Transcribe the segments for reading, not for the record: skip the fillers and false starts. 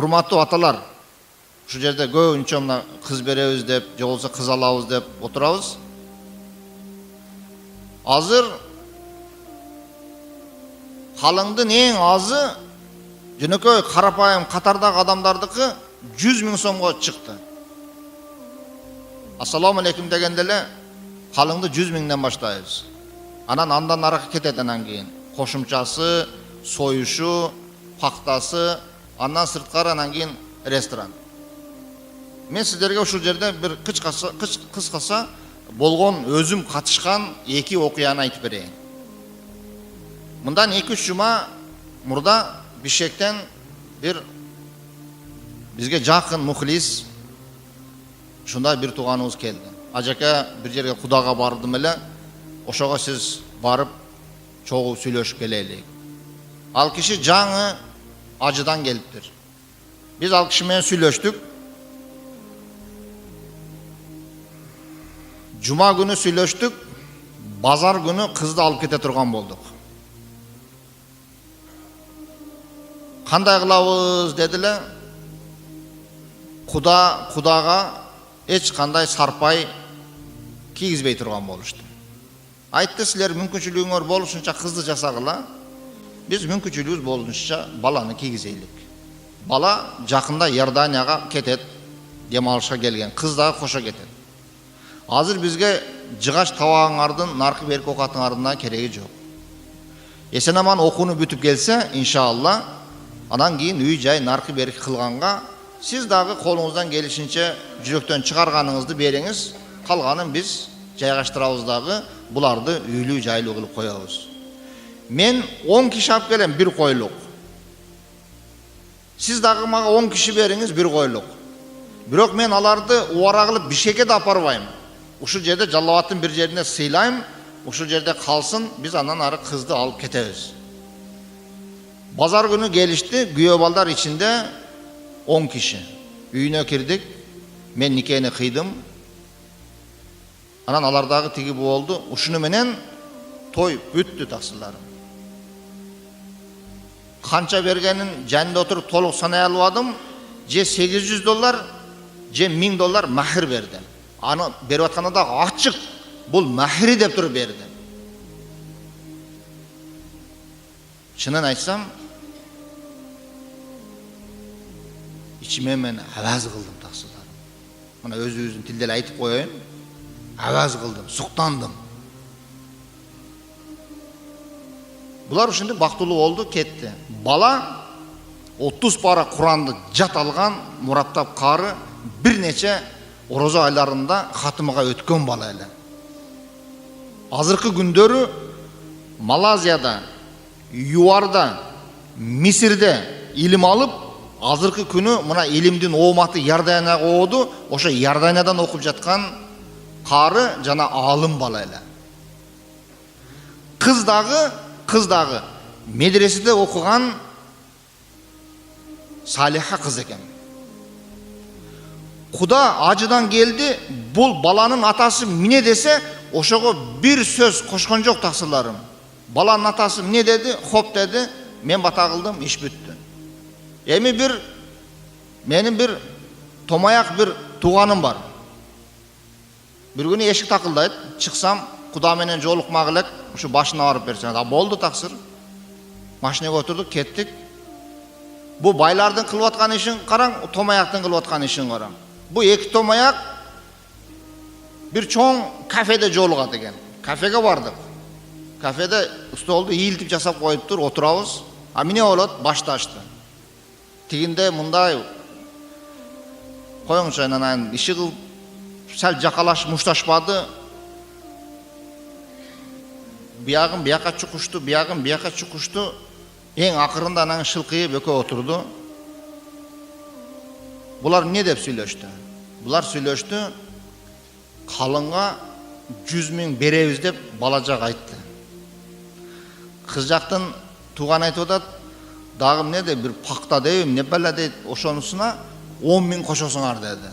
Урматтуу аталар, ушул жерде көбүнчө мына кыз беребиз деп, же болбосо кыз алабыз деп отурабыз. Азыр халыңдын эң азы жөнөкөй карапайым катардагы адамдардыкы 100 000 сомго чыкты. Ассаламу алейкум дегенде эле халыңды 100 000ден баштайбыз. Андан наракы кетет анан кийин. Кошумчасы, союшу, пактасы, андан сырткары анан кийин ресторан. Мен сиздерге ушул жерде бир кыскаса болгон өзүм катышкан 2 окуяны айтып берейин. Мындан 2-3 жума мурда Бишкектен бир бизге жакын мухлис ушундай бир тууганыбыз келди. Ажака бир жерге кудага бардым эле, ошого сиз барып чогуу сүйлөшүп келели. Ал киши жаңы ажыдан келиптир. Биз ал киши менен сүйлөштүк. Жума күнү сүйлөштүк, базар күнү кызды алып кете турган болдук. Кандай кылабыз дедиле. Кудага эч кандай сарпай кийгизбей турган болушту. Айтты, силер мүмкүнчүлүгүңөр болушунча кызды жасагыла, биз мүмкүнчүлүгүбүз болушунча баланы кийгизейлик. Бала жакында Иорданияга кетет, дем алышка келген, кыз дагы кошо кетет. Азыр бизге жыгач табагыңардын, наркы берки окатыңардын кереги жок. Эсен аман окууну бүтүп келсе, иншалла, анан кийин үй жай наркы берки кылганга сиз дагы колуңуздан келишинче жүрөктөн чыгарганыңызды бериңиз, калганын биз жайгаштырабыз дагы, буларды үйлүү жайлуу кылып коебуз. Мен 10 киши алып келем, бир койлук. Сиз дагы мага 10 киши бериңиз, бир койлук. Бирок мен аларды убара кылып Бишкекке да апарбайм. Ушул жерде Жалал Абадтын бир жерине сыйлайм, ушул жерде калсын, биз андан ары кызды алып кетебиз. Базар күнү келишти, күйөө балдар ичинде 10 киши. Үйүнө кирдик, мен никени кыйдым. Анан алардагы тиги болду. Ушуну менен той бүттү таксырларым. Канча бергенин жанында отуруп толук санай албадым. Же $800, же $1000 махир берди. Аны берип атканда да ачык, бул махири деп туруп берди. Чынын айтсам, ичиме мен аваз кылдым таксырларым. Мына өзүбүздүн тилде эле айтып коеюн. Аваз кылдым, суктандым. Булар ушундай бактылуу болду, кетти. Бала 30 пара Куранды жат алган, мураттап кары, бир нече орозо айларында хатымга өткөн бала эле. Азыркы күндөрү Малайзияда, ЮАРда, Мисирде илим алып, азыркы күнү мына илимдин ооматы Иорданияга ооду, ошо Иорданиядан окуп жаткан кары жана алым бала эле. Кыз дагы медреседе окуган салиха кыз экен. Куда ажыдан келди, бул баланын атасы эмне десе, ошого бир сөз кошкон жок таксырларым. Баланын атасы эмне деди? Хоп деди, мен бата кылдым, иш бүттү. Эми менин бир томаяк бир тууганым бар. Бир күнү эшик такылдайт, чыксам, Куда менен жолукмак элек, ушу башына барып берсең. Болду таксыр. Машинага отурдук, кеттик. Бу байлардын кылып аткан ишин караң, томаяктын кылып аткан ишин караң. Бу эки томаяк бир чоң кафеде жолугат экен. Кафеге бардык. Кафеде столду ийилтип жасап коюптур, отурабыз. А эмне болот? Башты ачты. Тигинде мындай коюңчу, анан иши кылып сәл жакалаш мушташпады. Биягым бияка чукушту, биягым бияка чукушту. Эң акырында анан шылкыйып экөө отурду. Булар эмне деп сүйлөштү? Булар сүйлөштү, калыңга 100 000 беребиз деп бала жак айтты. Кыз жактын тууган айтып атат, дагы эмне деп бир пакта дейби, эмне бала дейт, ошонусуна 10 000 кошосуңар деди.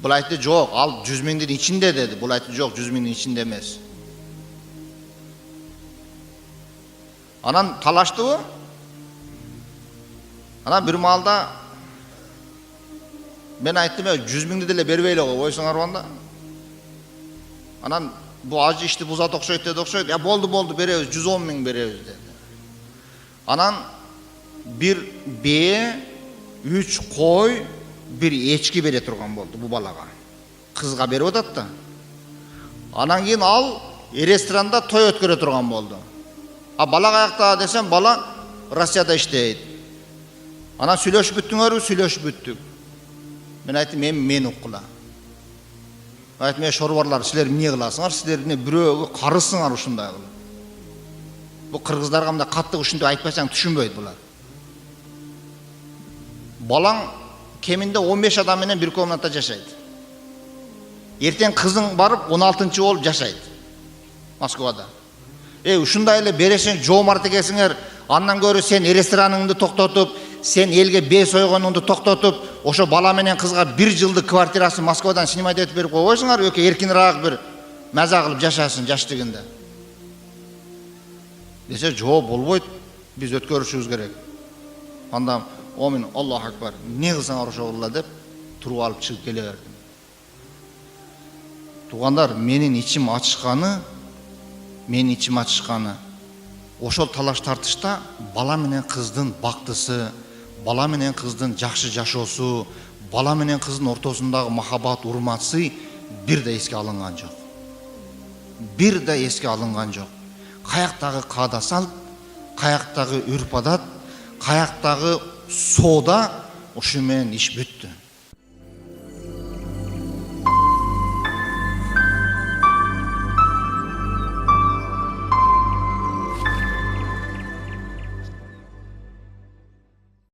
Бул айтты, жок, ал 100 000дин ичинде деди. Бул айтты, жок, 100 000дин ичинде эмес. Анан талаштыбы? Анан бир маалда Мен айттым, 100 миңди деле бербейле койсоңар банда. Анан бу ажы ишти бузат окшойт деди, окшойт. Болду беребиз, 110 миң беребиз деди. Анан бир бие, 3 кой, бир эчки бере турган болду бу балага. Кызга берип атат да. Анан кийин ал ресторанда той өткөрө турган болду. Бала каякта десем, бала Россияда иштейт. Анан сүйлөшүп бүттүңөрбү? Сүйлөшүп бүттүк. Мен айттым, мени уккула. Айттым, шорбарлар, силер эмне кыласыңар? Силер бирөөгө карысыңар ушундай кылып. Бу кыргыздарга мындай каттык ушинтип айтпасаң түшүнбөйт булар. Балаң кеминде 15 адам менен бир комната жашайт. Эртең кызың барып 16-чы болуп жашайт. Москвада. Ушундай эле бересең жоомарт экенсиңер, андан көрө сен рестораныңды токтотуп, сен элге бээ сойгонуңду токтотуп, ошо бала менен кызга 1 жылдык квартирасын Москвадан снимать этип берип койсоңар, эркинирээк бир маза кылып жашасын жаштыгында. Десе, жооп болбойт, биз өткөрүшүбүз керек. Анда Омин, Аллаху акбар, не кылсаңар ошо кылла деп туруп алып чыгып келе бердим. Тугандар, менин ичим ачышканы, ошол талаш тартышта бала менен кыздын бактысы, бала менен кыздын жакшы жашоосу, бала менен кыздын ортосундагы махаббат, урматы бир да эске алынган жок. Бир да эске алынган жок. Каяктагы каада салт, каяктагы үрп адат, каяктагы соода, ушу менен иш бүттү.